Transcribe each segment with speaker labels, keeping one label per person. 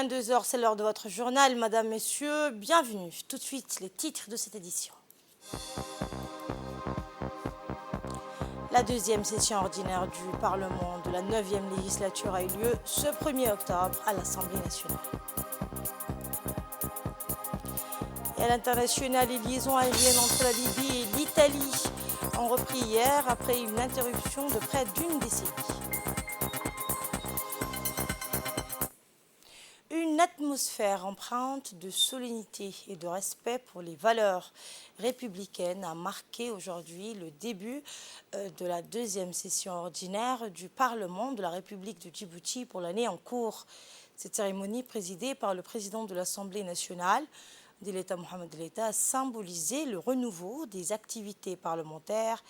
Speaker 1: 22 heures, c'est l'heure de votre journal. Madame, Messieurs, bienvenue. Tout de suite, les titres de cette édition. La deuxième session ordinaire du Parlement de la 9e législature a eu lieu ce 1er octobre à l'Assemblée nationale. Et à l'international, les liaisons aériennes entre la Libye et l'Italie ont repris hier après une interruption de près d'une décennie. Une atmosphère empreinte de solennité et de respect pour les valeurs républicaines a marqué aujourd'hui le début de la deuxième session ordinaire du Parlement de la République de Djibouti pour l'année en cours. Cette cérémonie, présidée par le président de l'Assemblée nationale, Dileta Mohamed Dileta, a symbolisé le renouveau des activités parlementaires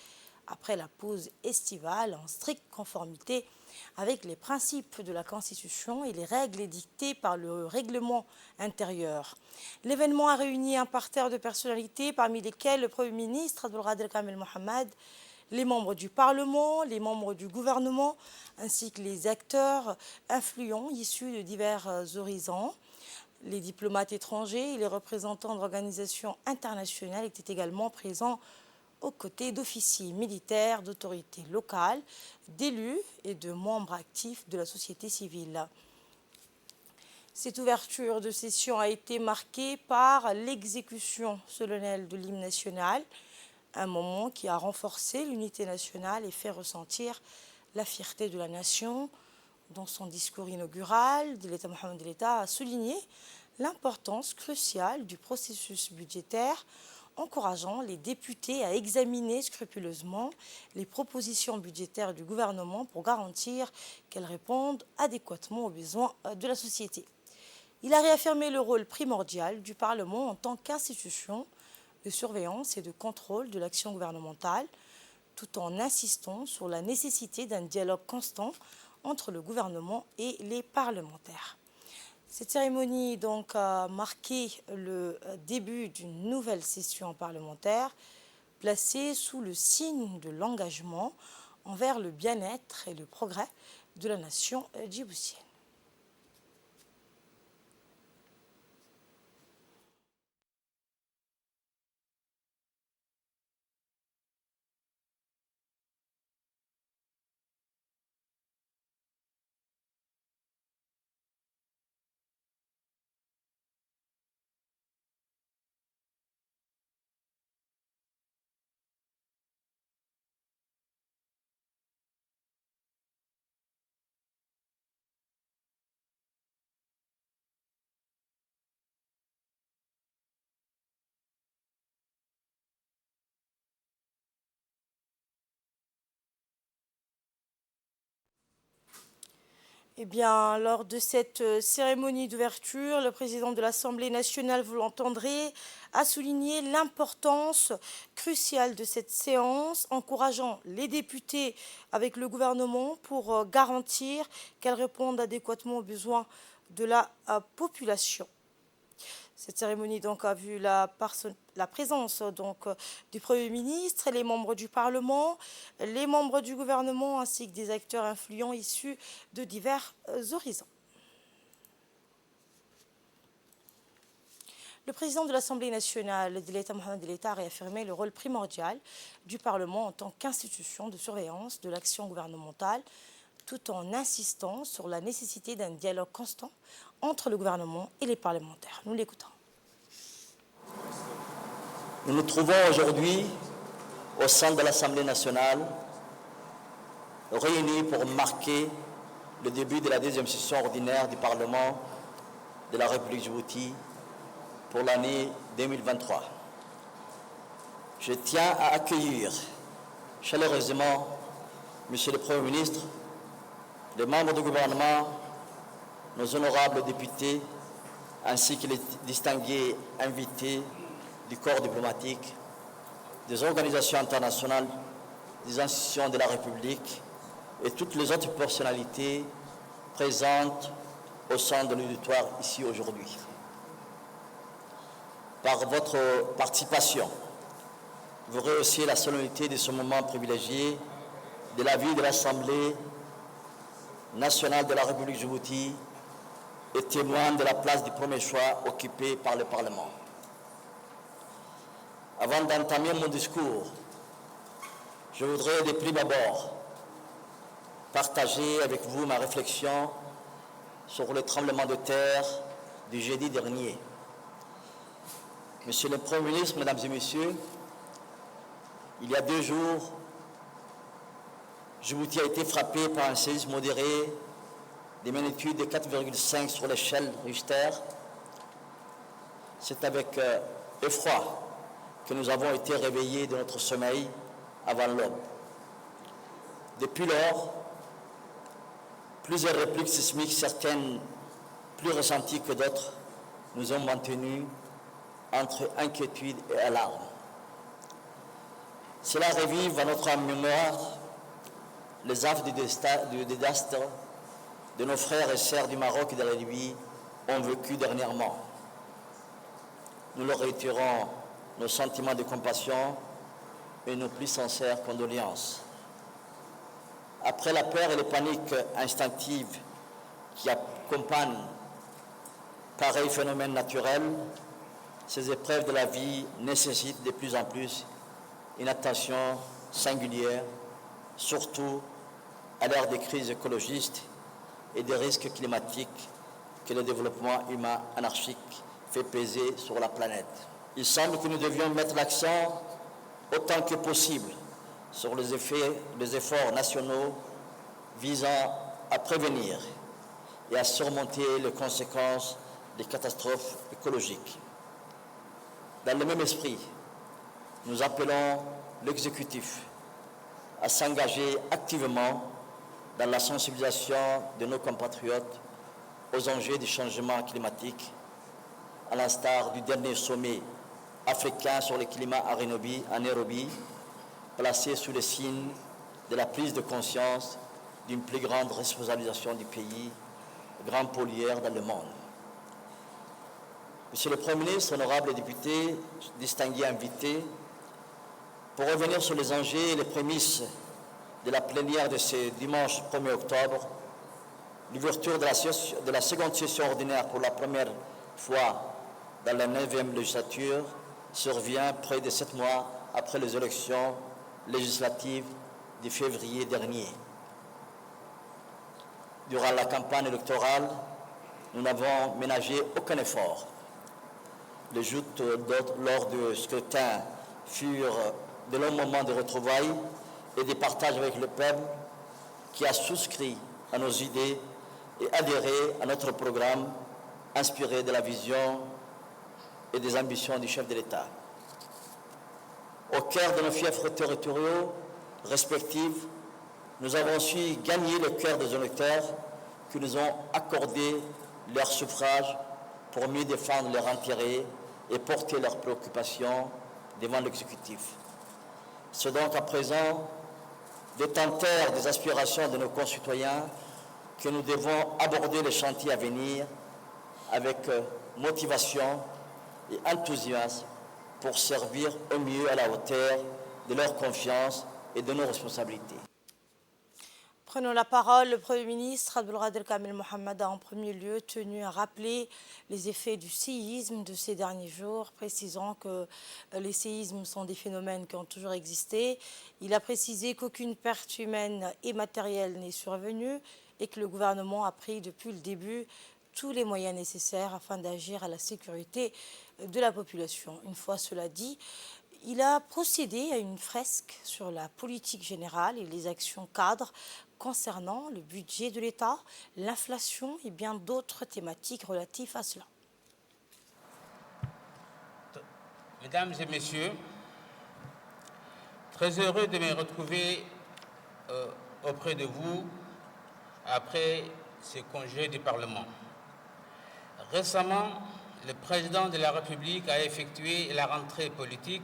Speaker 1: après la pause estivale en stricte conformité avec les principes de la Constitution et les règles édictées par le règlement intérieur. L'événement a réuni un parterre de personnalités, parmi lesquelles le Premier ministre Abdelkader Kamel Mohamed, les membres du Parlement, les membres du gouvernement, ainsi que les acteurs influents issus de divers horizons. Les diplomates étrangers et les représentants d'organisations internationales étaient également présents aux côtés d'officiers militaires, d'autorités locales, d'élus et de membres actifs de la société civile. Cette ouverture de session a été marquée par l'exécution solennelle de l'hymne national, un moment qui a renforcé l'unité nationale et fait ressentir la fierté de la nation. Dans son discours inaugural, Dileta Mohamed Dileta a souligné l'importance cruciale du processus budgétaire, encourageant les députés à examiner scrupuleusement les propositions budgétaires du gouvernement pour garantir qu'elles répondent adéquatement aux besoins de la société. Il a réaffirmé le rôle primordial du Parlement en tant qu'institution de surveillance et de contrôle de l'action gouvernementale, tout en insistant sur la nécessité d'un dialogue constant entre le gouvernement et les parlementaires. Cette cérémonie donc a marqué le début d'une nouvelle session parlementaire placée sous le signe de l'engagement envers le bien-être et le progrès de la nation djiboutienne. Eh bien, lors de cette cérémonie d'ouverture, le président de l'Assemblée nationale, vous l'entendrez, a souligné l'importance cruciale de cette séance, encourageant les députés avec le gouvernement pour garantir qu'elles répondent adéquatement aux besoins de la population. Cette cérémonie donc a vu la présence du Premier ministre, les membres du Parlement, les membres du gouvernement ainsi que des acteurs influents issus de divers horizons. Le président de l'Assemblée nationale, Dileta Mohamed Dileta, a réaffirmé le rôle primordial du Parlement en tant qu'institution de surveillance de l'action gouvernementale, tout en insistant sur la nécessité d'un dialogue constant entre le gouvernement et les parlementaires. Nous l'écoutons.
Speaker 2: Nous nous trouvons aujourd'hui au sein de l'Assemblée nationale, réunis pour marquer le début de la deuxième session ordinaire du Parlement de la République Djibouti pour l'année 2023. Je tiens à accueillir chaleureusement Monsieur le Premier ministre, les membres du gouvernement, nos honorables députés, ainsi que les distingués invités du corps diplomatique, des organisations internationales, des institutions de la République et toutes les autres personnalités présentes au sein de l'auditoire ici aujourd'hui. Par votre participation, vous rehaussez la solennité de ce moment privilégié de la vie de l'Assemblée nationale de la République Djibouti et témoin de la place du premier choix occupée par le Parlement. Avant d'entamer mon discours, je voudrais de prime abord partager avec vous ma réflexion sur le tremblement de terre du jeudi dernier. Monsieur le Premier ministre, Mesdames et Messieurs, il y a 2 jours, Djibouti a été frappé par un séisme modéré de magnitude de 4,5 sur l'échelle Richter. C'est avec effroi que nous avons été réveillés de notre sommeil avant l'aube. Depuis lors, plusieurs répliques sismiques, certaines plus ressenties que d'autres, nous ont maintenus entre inquiétude et alarme. Cela revive à notre mémoire les affres du désastre de nos frères et sœurs du Maroc et de la Libye ont vécu dernièrement. Nous leur réitérons nos sentiments de compassion et nos plus sincères condoléances. Après la peur et les paniques instinctives qui accompagnent pareils phénomènes naturels, ces épreuves de la vie nécessitent de plus en plus une attention singulière, surtout à l'ère des crises écologistes et des risques climatiques que le développement humain anarchique fait peser sur la planète. Il semble que nous devions mettre l'accent autant que possible sur les efforts nationaux visant à prévenir et à surmonter les conséquences des catastrophes écologiques. Dans le même esprit, nous appelons l'exécutif à s'engager activement dans la sensibilisation de nos compatriotes aux enjeux du changement climatique, à l'instar du dernier sommet africain sur le climat à Nairobi, placé sous le signe de la prise de conscience d'une plus grande responsabilisation du pays, grand pollueur dans le monde. Monsieur le Premier ministre, honorables députés, distingués invités, pour revenir sur les enjeux et les prémices de la plénière de ce dimanche 1er octobre, l'ouverture de la seconde session ordinaire pour la première fois dans la 9e législature survient près de 7 mois après les élections législatives de février dernier. Durant la campagne électorale, nous n'avons ménagé aucun effort. Les joutes lors du scrutin furent de longs moments de retrouvailles et de partage avec le peuple qui a souscrit à nos idées et adhéré à notre programme inspiré de la vision et des ambitions du chef de l'État. Au cœur de nos fiefs territoriaux respectifs, nous avons su gagner le cœur des électeurs qui nous ont accordé leur suffrage pour mieux défendre leurs intérêts et porter leurs préoccupations devant l'exécutif. C'est donc à présent détenteurs des aspirations de nos concitoyens que nous devons aborder les chantiers à venir avec motivation et enthousiasme pour servir au mieux à la hauteur de leur confiance et de nos responsabilités.
Speaker 1: Prenons la parole. Le Premier ministre Abdulkader Kamel Mohamed a en premier lieu tenu à rappeler les effets du séisme de ces derniers jours, précisant que les séismes sont des phénomènes qui ont toujours existé. Il a précisé qu'aucune perte humaine et matérielle n'est survenue et que le gouvernement a pris depuis le début tous les moyens nécessaires afin d'agir à la sécurité de la population. Une fois cela dit, il a procédé à une fresque sur la politique générale et les actions cadres concernant le budget de l'État, l'inflation et bien d'autres thématiques relatives à cela.
Speaker 3: Mesdames et Messieurs, très heureux de me retrouver auprès de vous après ce congé du Parlement. Récemment, le président de la République a effectué la rentrée politique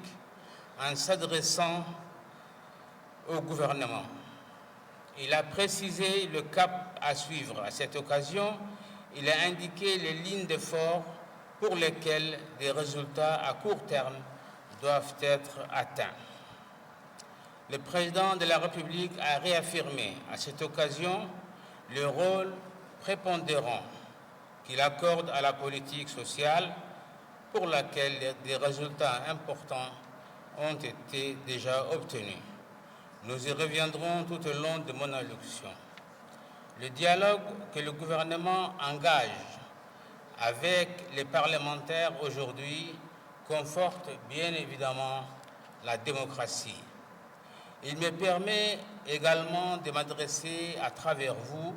Speaker 3: en s'adressant au gouvernement. Il a précisé le cap à suivre. À cette occasion, il a indiqué les lignes d'effort pour lesquelles des résultats à court terme doivent être atteints. Le président de la République a réaffirmé à cette occasion le rôle prépondérant qu'il accorde à la politique sociale pour laquelle des résultats importants ont été déjà obtenus. Nous y reviendrons tout au long de mon allocution. Le dialogue que le gouvernement engage avec les parlementaires aujourd'hui conforte bien évidemment la démocratie. Il me permet également de m'adresser à travers vous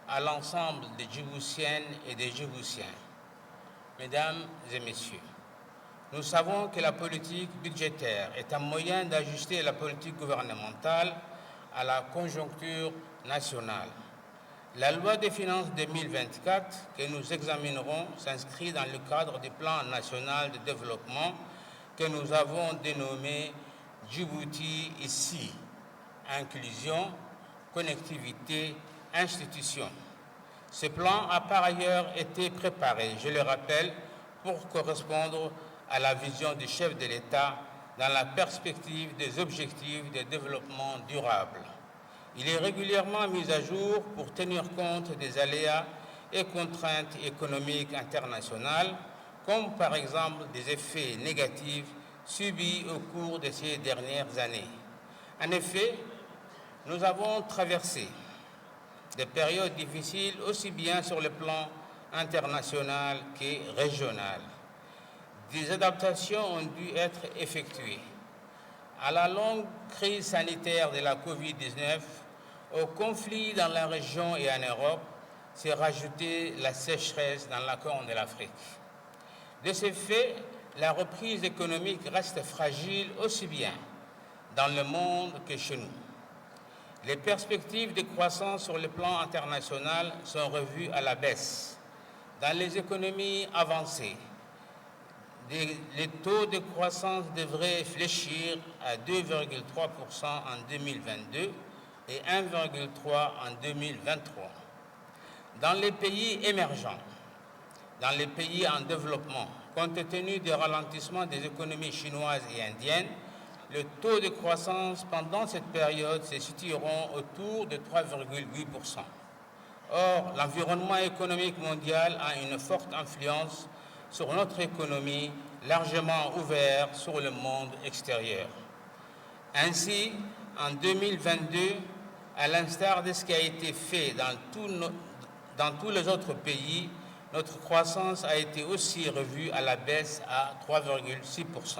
Speaker 3: à l'ensemble des Djiboutiennes et des Djiboutiens. Mesdames et messieurs, nous savons que la politique budgétaire est un moyen d'ajuster la politique gouvernementale à la conjoncture nationale. La loi des finances 2024 que nous examinerons s'inscrit dans le cadre du plan national de développement que nous avons dénommé Djibouti ici, inclusion, connectivité, institution. Ce plan a par ailleurs été préparé, je le rappelle, pour correspondre à la vision du chef de l'État dans la perspective des objectifs de développement durable. Il est régulièrement mis à jour pour tenir compte des aléas et contraintes économiques internationales, comme par exemple des effets négatifs subis au cours de ces dernières années. En effet, nous avons traversé des périodes difficiles aussi bien sur le plan international que régional. Des adaptations ont dû être effectuées. À la longue crise sanitaire de la Covid-19, au conflit dans la région et en Europe, s'est rajoutée la sécheresse dans la Corne de l'Afrique. De ce fait, la reprise économique reste fragile aussi bien dans le monde que chez nous. Les perspectives de croissance sur le plan international sont revues à la baisse. Dans les économies avancées, les taux de croissance devraient fléchir à 2,3% en 2022 et 1,3% en 2023. Dans les pays émergents, dans les pays en développement, compte tenu du ralentissement des économies chinoises et indiennes, le taux de croissance pendant cette période se situeront autour de 3,8%. Or, l'environnement économique mondial a une forte influence sur notre économie, largement ouverte sur le monde extérieur. Ainsi, en 2022, à l'instar de ce qui a été fait dans tous les autres pays, notre croissance a été aussi revue à la baisse à 3,6%.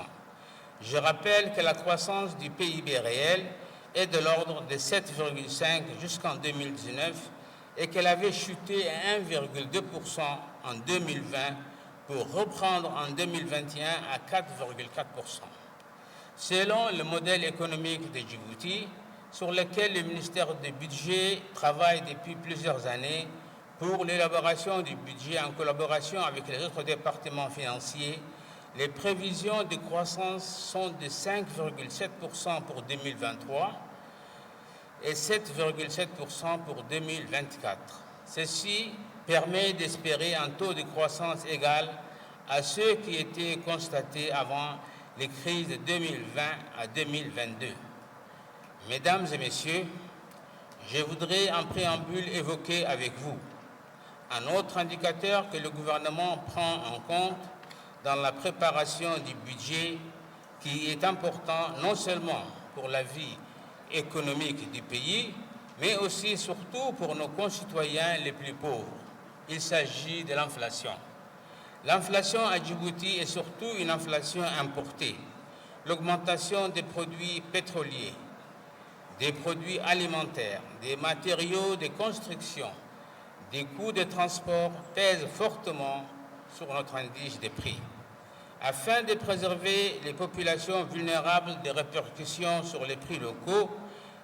Speaker 3: Je rappelle que la croissance du PIB réel est de l'ordre de 7,5 jusqu'en 2019 et qu'elle avait chuté à 1,2% en 2020 pour reprendre en 2021 à 4,4%. Selon le modèle économique de Djibouti, sur lequel le ministère du Budget travaille depuis plusieurs années pour l'élaboration du budget en collaboration avec les autres départements financiers, les prévisions de croissance sont de 5,7% pour 2023 et 7,7% pour 2024. Ceci permet d'espérer un taux de croissance égal à ceux qui étaient constatés avant les crises de 2020 à 2022. Mesdames et messieurs, je voudrais en préambule évoquer avec vous un autre indicateur que le gouvernement prend en compte dans la préparation du budget qui est important non seulement pour la vie économique du pays, mais aussi et surtout pour nos concitoyens les plus pauvres. Il s'agit de l'inflation. L'inflation à Djibouti est surtout une inflation importée. L'augmentation des produits pétroliers, des produits alimentaires, des matériaux de construction, des coûts de transport pèsent fortement sur notre indice des prix. Afin de préserver les populations vulnérables des répercussions sur les prix locaux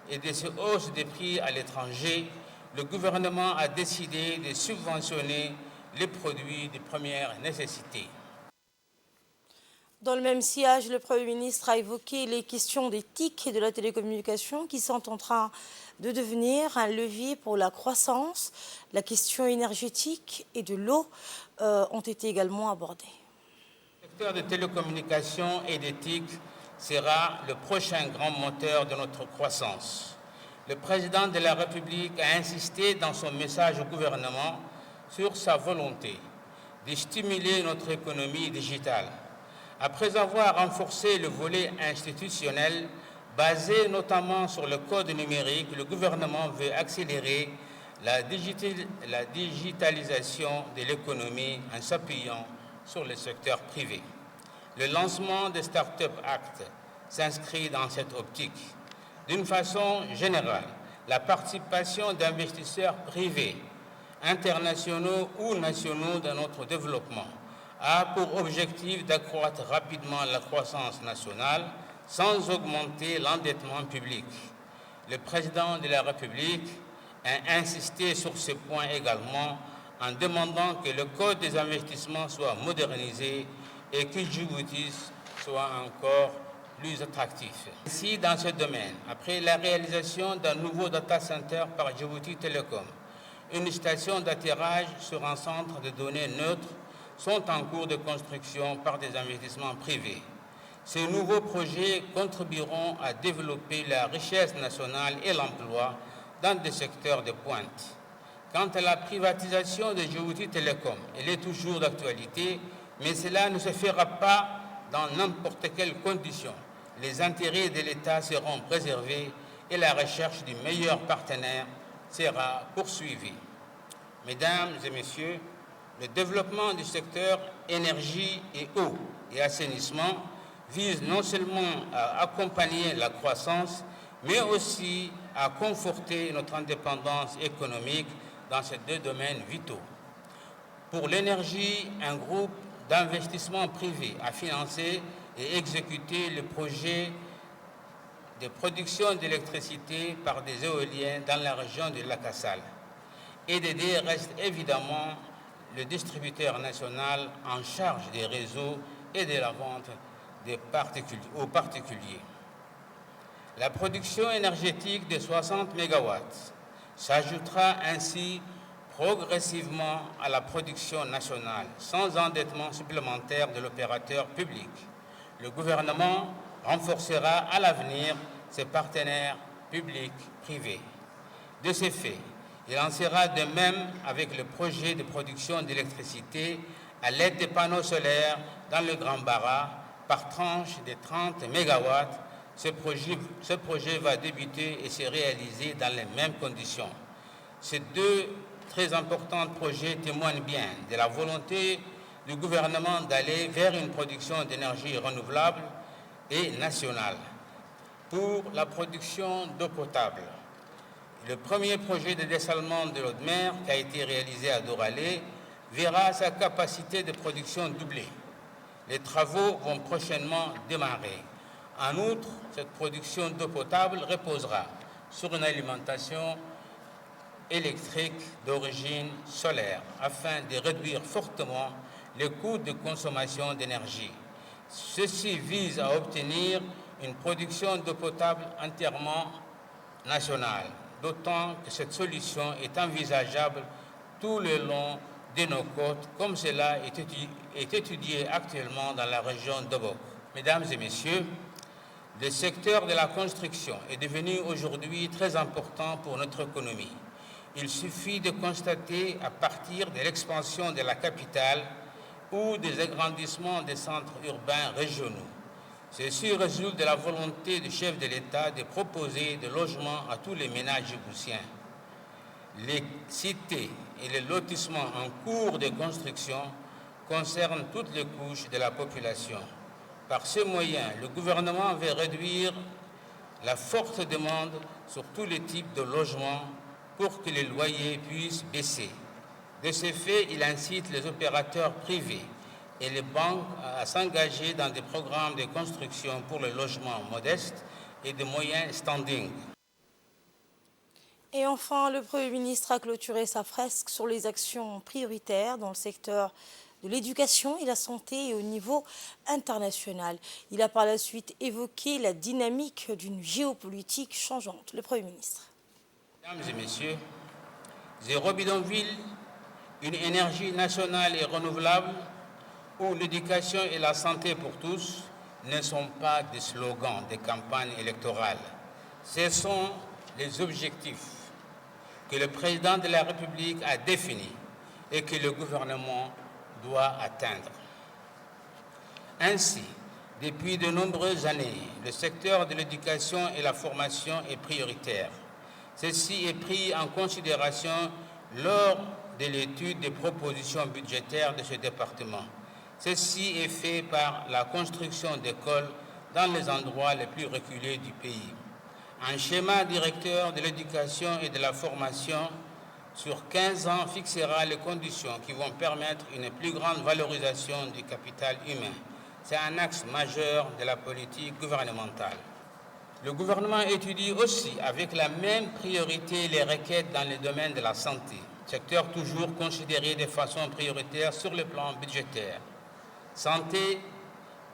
Speaker 3: et de ces hausses des prix à l'étranger, le gouvernement a décidé de subventionner les produits de première nécessité.
Speaker 1: Dans le même sillage, le Premier ministre a évoqué les questions des TIC et de la télécommunication qui sont en train de devenir un levier pour la croissance. La question énergétique et de l'eau ont été également abordées.
Speaker 3: Le secteur des télécommunications et des TIC sera le prochain grand moteur de notre croissance. Le président de la République a insisté dans son message au gouvernement sur sa volonté de stimuler notre économie digitale. Après avoir renforcé le volet institutionnel, basé notamment sur le code numérique, le gouvernement veut accélérer la digitalisation de l'économie en s'appuyant sur le secteur privé. Le lancement des Startup Act s'inscrit dans cette optique. D'une façon générale, la participation d'investisseurs privés, internationaux ou nationaux dans notre développement a pour objectif d'accroître rapidement la croissance nationale sans augmenter l'endettement public. Le président de la République a insisté sur ce point également en demandant que le Code des investissements soit modernisé et que Djibouti soit encore plus attractif. Ainsi, dans ce domaine, après la réalisation d'un nouveau data center par Djibouti Telecom, une station d'atterrage sur un centre de données neutre sont en cours de construction par des investissements privés. Ces nouveaux projets contribueront à développer la richesse nationale et l'emploi dans des secteurs de pointe. Quant à la privatisation de Djibouti Telecom, elle est toujours d'actualité, mais cela ne se fera pas dans n'importe quelle condition. Les intérêts de l'État seront préservés et la recherche du meilleur partenaire sera poursuivie. Mesdames et messieurs, le développement du secteur énergie et eau et assainissement vise non seulement à accompagner la croissance, mais aussi à conforter notre indépendance économique dans ces deux domaines vitaux. Pour l'énergie, un groupe d'investissement privé a financé et exécuté le projet de production d'électricité par des éoliennes dans la région de Lakassal. EDD reste évidemment le distributeur national en charge des réseaux et de la vente aux particuliers. La production énergétique de 60 MW s'ajoutera ainsi progressivement à la production nationale, sans endettement supplémentaire de l'opérateur public. Le gouvernement renforcera à l'avenir ses partenaires publics-privés. De ces faits, il en sera de même avec le projet de production d'électricité à l'aide des panneaux solaires dans le Grand Bara par tranche de 30 MW. Ce projet va débuter et se réaliser dans les mêmes conditions. Ces deux très importants projets témoignent bien de la volonté du gouvernement d'aller vers une production d'énergie renouvelable et nationale. Pour la production d'eau potable, le premier projet de dessalement de l'eau de mer qui a été réalisé à Doralé verra sa capacité de production doublée. Les travaux vont prochainement démarrer. En outre, cette production d'eau potable reposera sur une alimentation électrique d'origine solaire afin de réduire fortement les coûts de consommation d'énergie. Ceci vise à obtenir une production d'eau potable entièrement nationale, d'autant que cette solution est envisageable tout le long de nos côtes, comme cela est étudié actuellement dans la région d'Obok. Mesdames et messieurs, le secteur de la construction est devenu aujourd'hui très important pour notre économie. Il suffit de constater à partir de l'expansion de la capitale ou des agrandissements des centres urbains régionaux. Ceci résulte de la volonté du chef de l'État de proposer des logements à tous les ménages djiboutiens. Les cités et les lotissements en cours de construction concernent toutes les couches de la population. Par ce moyen, le gouvernement veut réduire la forte demande sur tous les types de logements pour que les loyers puissent baisser. De ce fait, il incite les opérateurs privés et les banques à s'engager dans des programmes de construction pour les logements modestes et de moyens standing.
Speaker 1: Et enfin, le Premier ministre a clôturé sa fresque sur les actions prioritaires dans le secteur de l'éducation et la santé et au niveau international. Il a par la suite évoqué la dynamique d'une géopolitique changeante. Le Premier ministre.
Speaker 3: Mesdames et messieurs, zéro bidonville, une énergie nationale et renouvelable, où l'éducation et la santé pour tous ne sont pas des slogans de campagne électorale. Ce sont les objectifs que le président de la République a définis et que le gouvernement doit atteindre. Ainsi, depuis de nombreuses années, le secteur de l'éducation et la formation est prioritaire. Ceci est pris en considération lors de l'étude des propositions budgétaires de ce département. Ceci est fait par la construction d'écoles dans les endroits les plus reculés du pays. Un schéma directeur de l'éducation et de la formation sur 15 ans fixera les conditions qui vont permettre une plus grande valorisation du capital humain. C'est un axe majeur de la politique gouvernementale. Le gouvernement étudie aussi avec la même priorité les requêtes dans le domaine de la santé, secteur toujours considéré de façon prioritaire sur le plan budgétaire. Santé,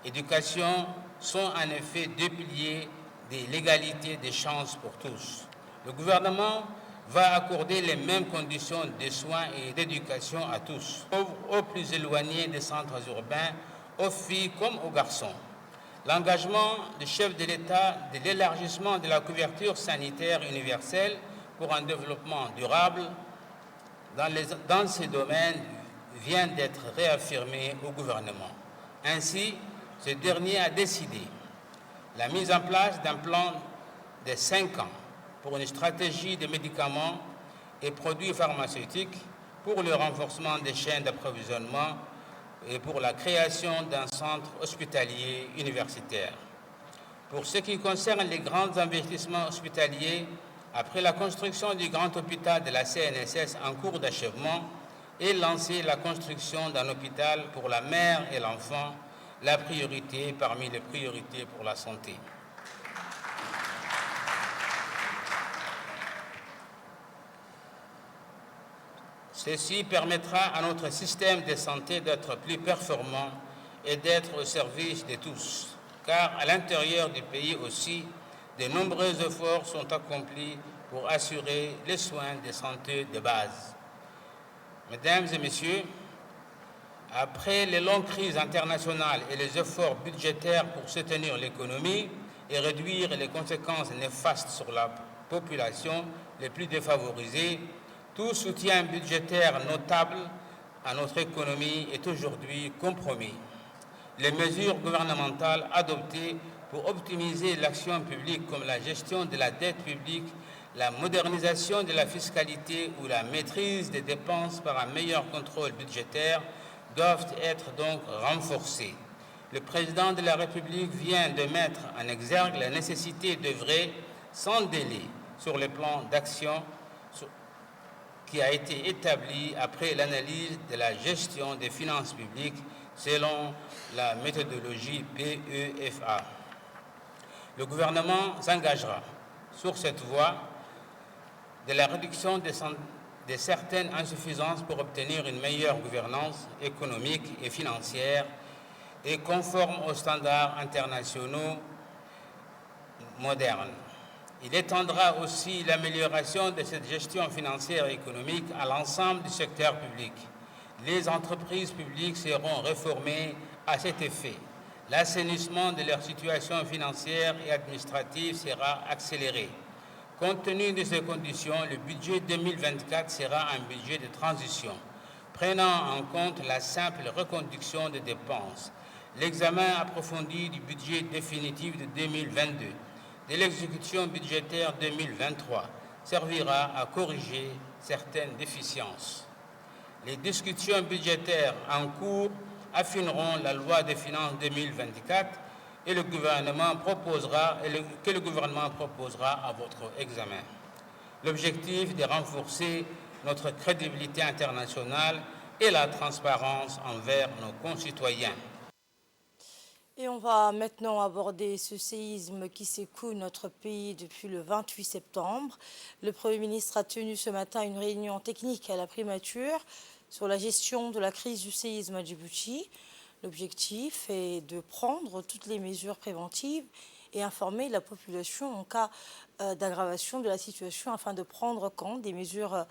Speaker 3: éducation sont en effet deux piliers de l'égalité des chances pour tous. Le gouvernement va accorder les mêmes conditions de soins et d'éducation à tous, aux plus éloignés des centres urbains, aux filles comme aux garçons. L'engagement du chef de l'État de l'élargissement de la couverture sanitaire universelle pour un développement durable dans ces domaines vient d'être réaffirmé au gouvernement. Ainsi, ce dernier a décidé la mise en place d'un plan de 5 ans pour une stratégie de médicaments et produits pharmaceutiques pour le renforcement des chaînes d'approvisionnement et pour la création d'un centre hospitalier universitaire. Pour ce qui concerne les grands investissements hospitaliers, après la construction du grand hôpital de la CNSS en cours d'achèvement et lancer la construction d'un hôpital pour la mère et l'enfant, la priorité parmi les priorités pour la santé. Ceci permettra à notre système de santé d'être plus performant et d'être au service de tous, car à l'intérieur du pays aussi, de nombreux efforts sont accomplis pour assurer les soins de santé de base. Mesdames et messieurs, après les longues crises internationales et les efforts budgétaires pour soutenir l'économie et réduire les conséquences néfastes sur la population les plus défavorisées, tout soutien budgétaire notable à notre économie est aujourd'hui compromis. Les mesures gouvernementales adoptées pour optimiser l'action publique comme la gestion de la dette publique, la modernisation de la fiscalité ou la maîtrise des dépenses par un meilleur contrôle budgétaire doivent être donc renforcées. Le président de la République vient de mettre en exergue la nécessité d'œuvrer sans délai sur le plan d'action qui a été établi après l'analyse de la gestion des finances publiques selon la méthodologie PEFA. Le gouvernement s'engagera sur cette voie de la réduction de certaines insuffisances pour obtenir une meilleure gouvernance économique et financière et conforme aux standards internationaux modernes. Il étendra aussi l'amélioration de cette gestion financière et économique à l'ensemble du secteur public. Les entreprises publiques seront réformées à cet effet. L'assainissement de leur situation financière et administrative sera accéléré. Compte tenu de ces conditions, le budget 2024 sera un budget de transition, prenant en compte la simple reconduction des dépenses, l'examen approfondi du budget définitif de 2022, de l'exécution budgétaire 2023 servira à corriger certaines déficiences. Les discussions budgétaires en cours affineront la loi des finances 2024 que le gouvernement proposera à votre examen. L'objectif est de renforcer notre crédibilité internationale et la transparence envers nos concitoyens.
Speaker 1: Et on va maintenant aborder ce séisme qui secoue notre pays depuis le 28 septembre. Le Premier ministre a tenu ce matin une réunion technique à la primature sur la gestion de la crise du séisme à Djibouti. L'objectif est de prendre toutes les mesures préventives et informer la population en cas d'aggravation de la situation afin de prendre des mesures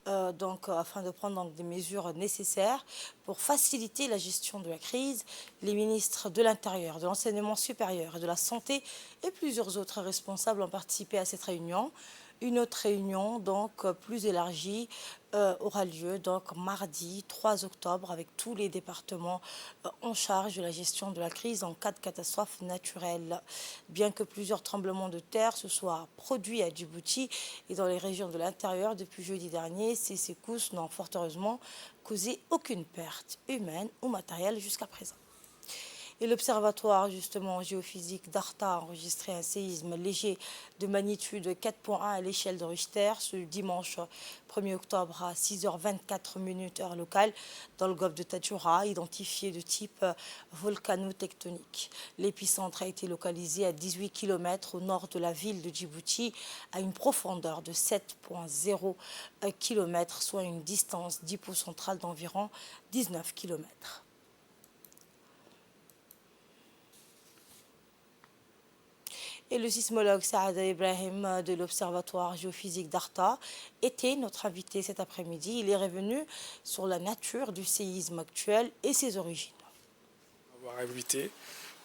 Speaker 1: des mesures nécessaires pour faciliter la gestion de la crise. Les ministres de l'Intérieur, de l'Enseignement supérieur et de la Santé et plusieurs autres responsables ont participé à cette réunion. Une autre réunion, donc plus élargie, aura lieu donc mardi 3 octobre avec tous les départements en charge de la gestion de la crise en cas de catastrophe naturelle. Bien que plusieurs tremblements de terre se soient produits à Djibouti et dans les régions de l'intérieur depuis jeudi dernier, ces secousses n'ont fort heureusement causé aucune perte humaine ou matérielle jusqu'à présent. Et l'Observatoire justement géophysique d'Arta a enregistré un séisme léger de magnitude 4,1 à l'échelle de Richter ce dimanche 1er octobre à 6h24 heure locale dans le golfe de Tadjoura, identifié de type volcano-tectonique. L'épicentre a été localisé à 18 km au nord de la ville de Djibouti à une profondeur de 7,0 km, soit une distance d'hypocentrale d'environ 19 km. Et le sismologue Saada Ibrahim de l'Observatoire géophysique d'Arta était notre invité cet après-midi. Il est revenu sur la nature du séisme actuel et ses origines.
Speaker 4: Avoir invité.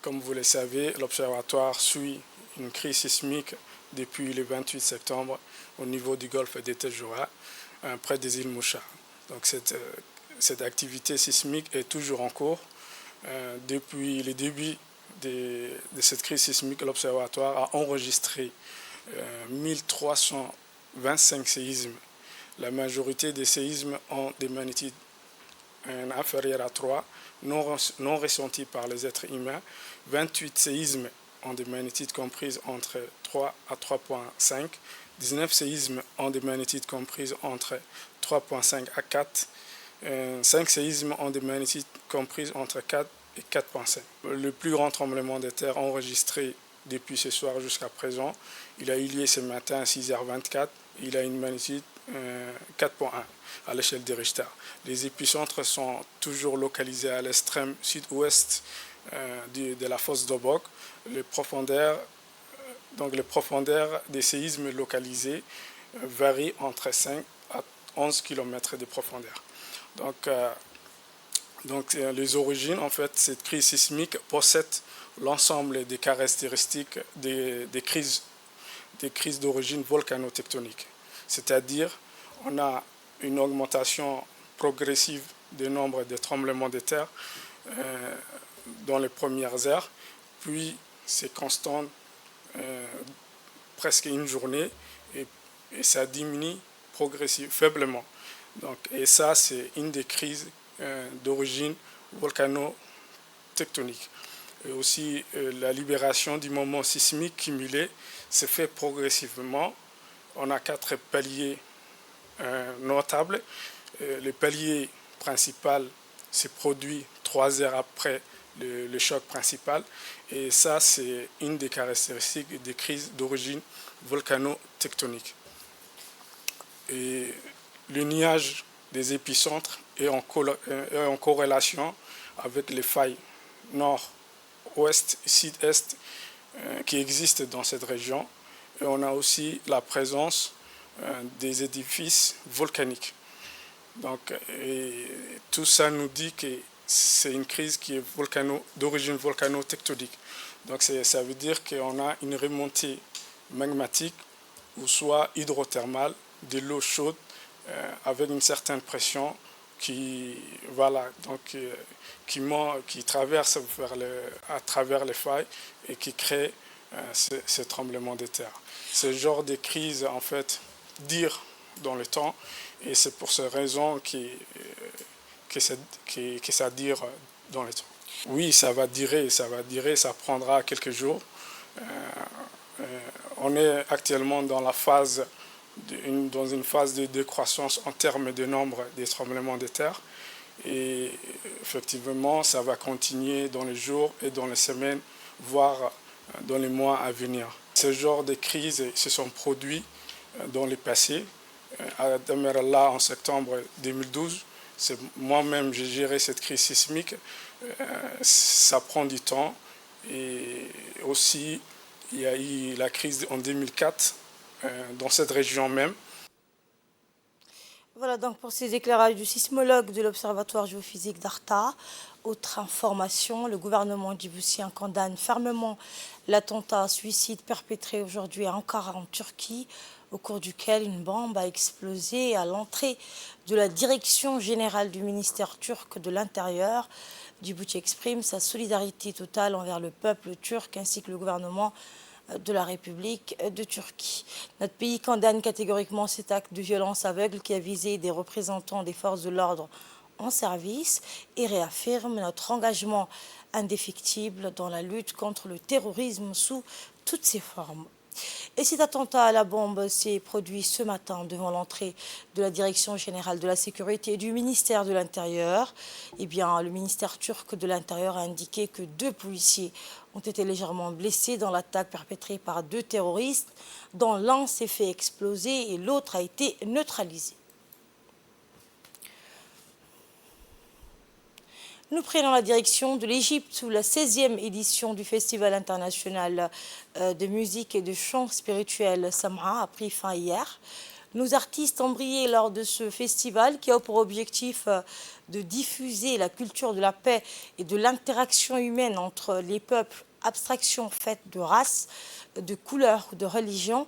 Speaker 4: Comme vous le savez, l'Observatoire suit une crise sismique depuis le 28 septembre au niveau du golfe de Tadjoura, près des îles Moucha. Donc cette activité sismique est toujours en cours. Depuis le début de cette crise sismique, l'Observatoire a enregistré 1325 séismes. La majorité des séismes ont des magnitudes inférieures à 3, non ressenties par les êtres humains. 28 séismes ont des magnitudes comprises entre 3 à 3,5. 19 séismes ont des magnitudes comprises entre 3,5 à 4. 5 séismes ont des magnitudes comprises entre 4 et 4,5. Le plus grand tremblement de terre enregistré depuis ce soir jusqu'à présent, il a eu lieu ce matin à 6h24. Il a une magnitude 4,1 à l'échelle de Richter. Les épicentres sont toujours localisés à l'extrême sud-ouest de la fosse d'Obok. Les profondeurs des séismes localisés varient entre 5 à 11 km de profondeur. Donc les origines, en fait, cette crise sismique possède l'ensemble des caractéristiques des crises d'origine volcano-tectonique. C'est-à-dire, on a une augmentation progressive du nombre de tremblements de terre dans les premières heures, puis c'est constant presque une journée et ça diminue faiblement. Et ça, c'est une des crises d'origine volcano-tectonique. Et aussi, la libération du moment sismique cumulé se fait progressivement. On a 4 paliers notables. Le palier principal se produit 3 heures après le choc principal. Et ça, c'est une des caractéristiques des crises d'origine volcano-tectonique. Et le nuage des épicentres est en corrélation avec les failles nord, ouest et sud-est qui existent dans cette région. Et on a aussi la présence des édifices volcaniques. Donc, et tout ça nous dit que c'est une crise qui est d'origine volcano-tectonique. Donc ça veut dire qu'on a une remontée magmatique ou soit hydrothermale de l'eau chaude avec une certaine pression qui traverse à travers les failles et qui crée ce tremblement de terre. Ce genre de crise, en fait, dure dans le temps et c'est pour cette raison que ça dure dans le temps. Oui, ça va durer, ça prendra quelques jours. On est actuellement dans une phase de décroissance en termes de nombre des tremblements de terre. Et effectivement, ça va continuer dans les jours et dans les semaines, voire dans les mois à venir. Ce genre de crises se sont produits dans le passé. À Damerallah, en septembre 2012, moi-même, j'ai géré cette crise sismique. Ça prend du temps. Et aussi, il y a eu la crise en 2004 dans cette région même.
Speaker 1: Voilà donc pour ces éclairages du sismologue de l'Observatoire géophysique d'Arta. Autre information, le gouvernement djiboutien condamne fermement l'attentat suicide perpétré aujourd'hui à Ankara en Turquie au cours duquel une bombe a explosé à l'entrée de la direction générale du ministère turc de l'Intérieur. Djibouti exprime sa solidarité totale envers le peuple turc ainsi que le gouvernement de la République de Turquie. Notre pays condamne catégoriquement cet acte de violence aveugle qui a visé des représentants des forces de l'ordre en service et réaffirme notre engagement indéfectible dans la lutte contre le terrorisme sous toutes ses formes. Et cet attentat à la bombe s'est produit ce matin devant l'entrée de la Direction générale de la sécurité du ministère de l'Intérieur. Eh bien, le ministère turc de l'Intérieur a indiqué que 2 policiers ont été légèrement blessés dans l'attaque perpétrée par 2 terroristes, dont l'un s'est fait exploser et l'autre a été neutralisé. Nous prenons la direction de l'Égypte où la 16e édition du Festival international de musique et de chant spirituel Sam'a a pris fin hier. Nos artistes ont brillé lors de ce festival qui a pour objectif de diffuser la culture de la paix et de l'interaction humaine entre les peuples, abstraction faite de race, de couleur ou de religion.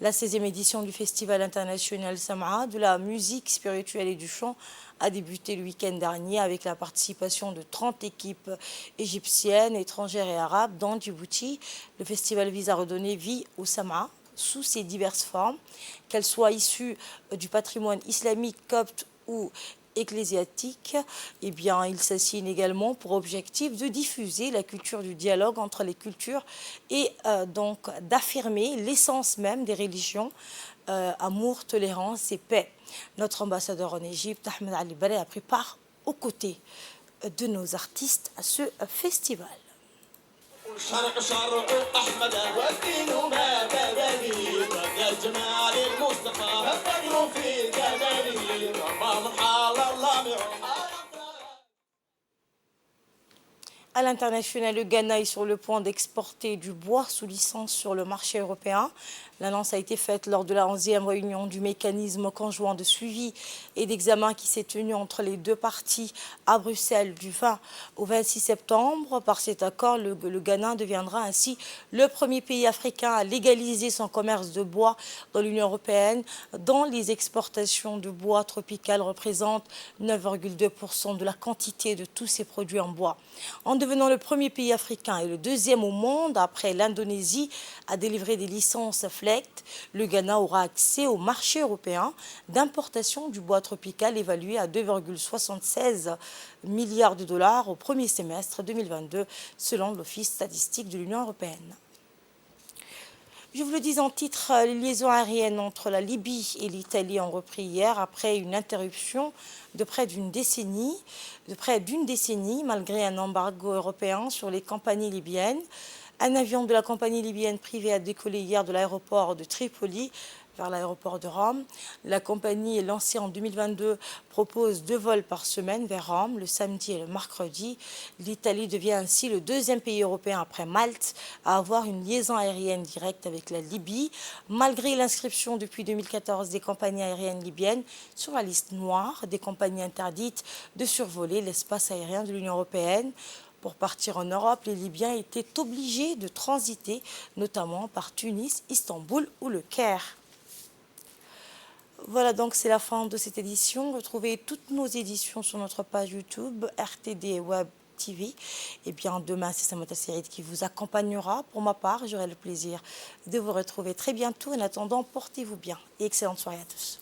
Speaker 1: La 16e édition du Festival international Sam'a de la musique spirituelle et du chant a débuté le week-end dernier avec la participation de 30 équipes égyptiennes, étrangères et arabes dans Djibouti. Le festival vise à redonner vie au Sam'a sous ses diverses formes, qu'elles soient issues du patrimoine islamique, copte ou ecclésiastique. Eh bien, il s'assigne également pour objectif de diffuser la culture du dialogue entre les cultures et donc d'affirmer l'essence même des religions, amour, tolérance et paix. Notre ambassadeur en Égypte, Ahmed Ali Baré, a pris part aux côtés de nos artistes à ce festival. À l'international, le Ghana est sur le point d'exporter du bois sous licence sur le marché européen. L'annonce a été faite lors de la 11e réunion du mécanisme conjoint de suivi et d'examen qui s'est tenu entre les 2 parties à Bruxelles du 20 au 26 septembre. Par cet accord, le Ghana deviendra ainsi le premier pays africain à légaliser son commerce de bois dans l'Union européenne, dont les exportations de bois tropical représentent 9,2% de la quantité de tous ces produits en bois. En devenant le premier pays africain et le 2e au monde après l'Indonésie à délivrer des licences FLEGT, le Ghana aura accès au marché européen d'importation du bois tropical évalué à 2,76 milliards de dollars au premier semestre 2022 selon l'Office statistique de l'Union européenne. Je vous le dis en titre, les liaisons aériennes entre la Libye et l'Italie ont repris hier après une interruption de près d'une décennie, malgré un embargo européen sur les compagnies libyennes. Un avion de la compagnie libyenne privée a décollé hier de l'aéroport de Tripoli vers l'aéroport de Rome. La compagnie, lancée en 2022, propose 2 vols par semaine vers Rome, le samedi et le mercredi. L'Italie devient ainsi le 2e pays européen après Malte à avoir une liaison aérienne directe avec la Libye, malgré l'inscription depuis 2014 des compagnies aériennes libyennes sur la liste noire des compagnies interdites de survoler l'espace aérien de l'Union européenne. Pour partir en Europe, les Libyens étaient obligés de transiter, notamment par Tunis, Istanbul ou le Caire. Voilà, donc c'est la fin de cette édition. Retrouvez toutes nos éditions sur notre page YouTube RTD Web TV. Et bien demain, c'est Samota Sirid qui vous accompagnera. Pour ma part, j'aurai le plaisir de vous retrouver très bientôt. En attendant, portez-vous bien et excellente soirée à tous.